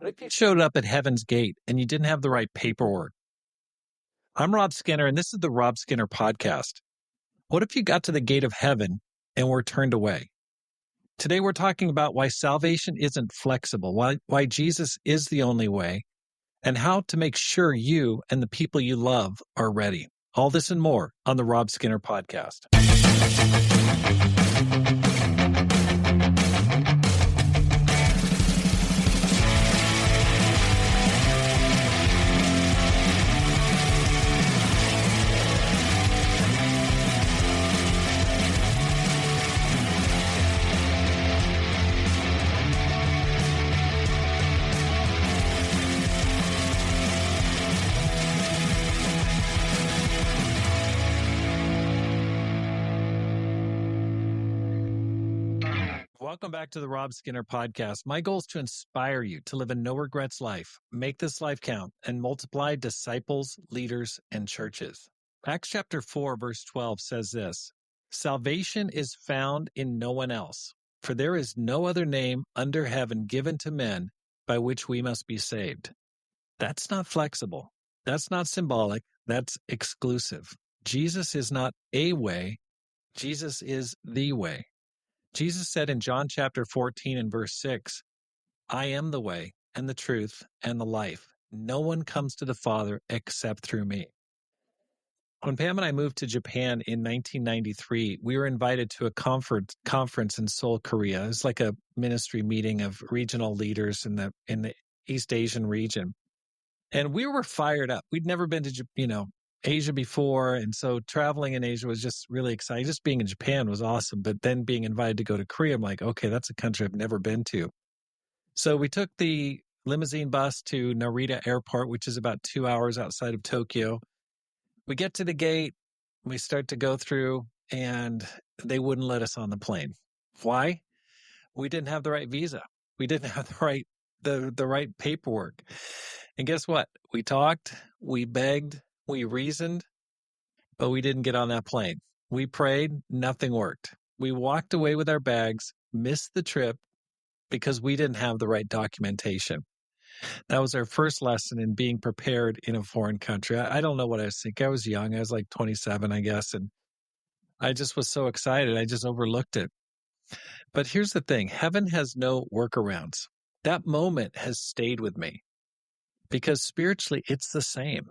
What if you showed up at heaven's gate and you didn't have the right paperwork? I'm Rob Skinner, and this is the Rob Skinner podcast. What if you got to the gate of heaven and were turned away? Today, we're talking about why salvation isn't flexible, why Jesus is the only way, and how to make sure you and the people you love are ready. All this and more on the Rob Skinner podcast. Welcome back to the Rob Skinner podcast. My goal is to inspire you to live a no regrets life, make this life count, and multiply disciples, leaders, and churches. Acts chapter 4, verse 12 says this: Salvation is found in no one else, for there is no other name under heaven given to men by which we must be saved. That's not flexible. That's not symbolic. That's exclusive. Jesus is not a way. Jesus is the way. Jesus said in John chapter 14 and verse 6, I am the way and the truth and the life. No one comes to the Father except through me. When Pam and I moved to Japan in 1993, we were invited to a conference in Seoul, Korea. It was like a ministry meeting of regional leaders in the East Asian region. And we were fired up. We'd never been to, Asia before. And so traveling in Asia was just really exciting. Just being in Japan was awesome. But then being invited to go to Korea, I'm like, okay, that's a country I've never been to. So we took the limousine bus to Narita Airport, which is about 2 hours outside of Tokyo. We get to the gate, we start to go through, and they wouldn't let us on the plane. Why? We didn't have the right visa. We didn't have the right paperwork. And guess what? We talked, we begged, we reasoned, but we didn't get on that plane. We prayed, nothing worked. We walked away with our bags, missed the trip because we didn't have the right documentation. That was our first lesson in being prepared in a foreign country. I don't know what I was thinking. I was young. I was like 27, I guess. And I just was so excited. I just overlooked it. But here's the thing. Heaven has no workarounds. That moment has stayed with me because spiritually it's the same.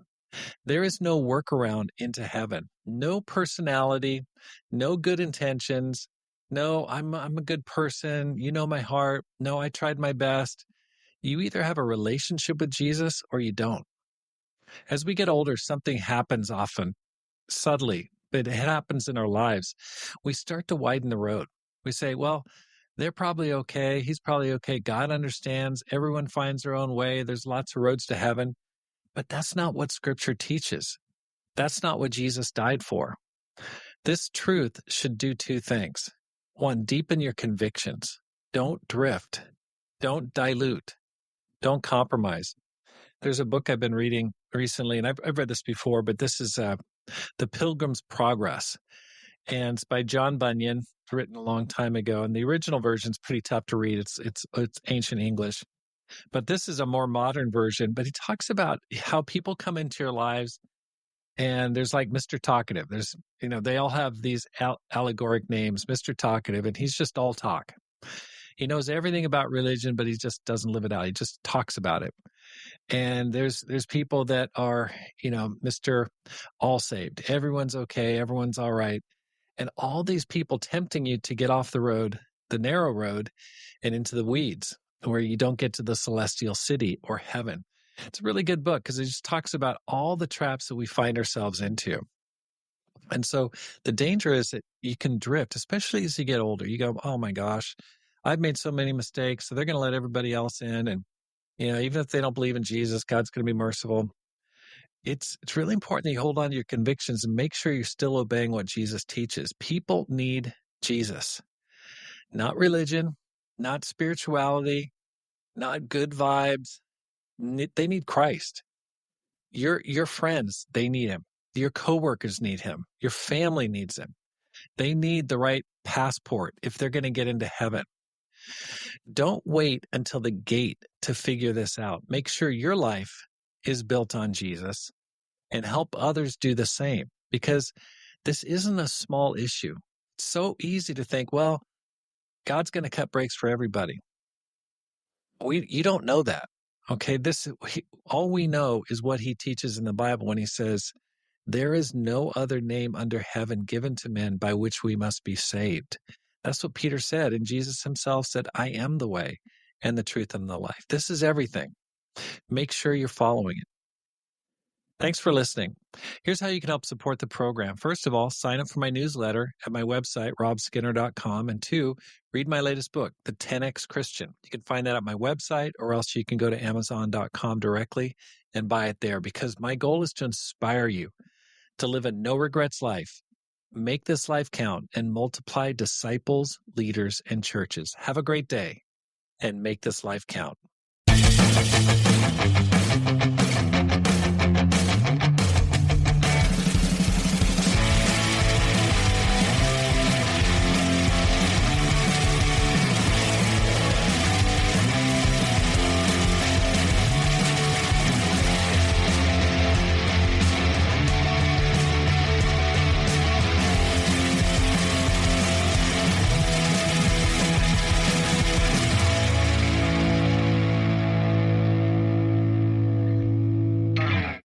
There is no workaround into heaven. No personality, no good intentions. No, I'm a good person. You know my heart. No, I tried my best. You either have a relationship with Jesus or you don't. As we get older, something happens often, subtly, but it happens in our lives. We start to widen the road. We say, well, they're probably okay. He's probably okay. God understands. Everyone finds their own way. There's lots of roads to heaven. But that's not what Scripture teaches. That's not what Jesus died for. This truth should do two things. One, deepen your convictions. Don't drift. Don't dilute. Don't compromise. There's a book I've been reading recently, and I've read this before, but this is The Pilgrim's Progress. And it's by John Bunyan. It's written a long time ago, and the original version is pretty tough to read. It's ancient English. But this is a more modern version. But he talks about how people come into your lives, and there's like Mr. Talkative. There's, they all have these allegoric names, Mr. Talkative, and he's just all talk. He knows everything about religion, but he just doesn't live it out. He just talks about it. And there's people that are, Mr. All Saved. Everyone's okay. Everyone's all right. And all these people tempting you to get off the road, the narrow road, and into the weeds, where you don't get to the celestial city or heaven. It's a really good book because it just talks about all the traps that we find ourselves into. And so the danger is that you can drift, especially as you get older. You go, oh my gosh, I've made so many mistakes, so they're going to let everybody else in. And, even if they don't believe in Jesus, God's going to be merciful. It's really important that you hold on to your convictions and make sure you're still obeying what Jesus teaches. People need Jesus, not religion, not spirituality, not good vibes. They need Christ. Your friends, they need him. Your coworkers need him. Your family needs him. They need the right passport if they're going to get into heaven. Don't wait until the gate to figure this out. Make sure your life is built on Jesus and help others do the same, because this isn't a small issue. It's so easy to think, well, God's going to cut breaks for everybody. You don't know that. Okay, all we know is what he teaches in the Bible when he says, there is no other name under heaven given to men by which we must be saved. That's what Peter said. And Jesus himself said, I am the way and the truth and the life. This is everything. Make sure you're following it. Thanks for listening. Here's how you can help support the program. First of all, sign up for my newsletter at my website, robskinner.com. And 2, read my latest book, The 10X Christian. You can find that at my website, or else you can go to amazon.com directly and buy it there, because my goal is to inspire you to live a no regrets life, make this life count, and multiply disciples, leaders, and churches. Have a great day and make this life count.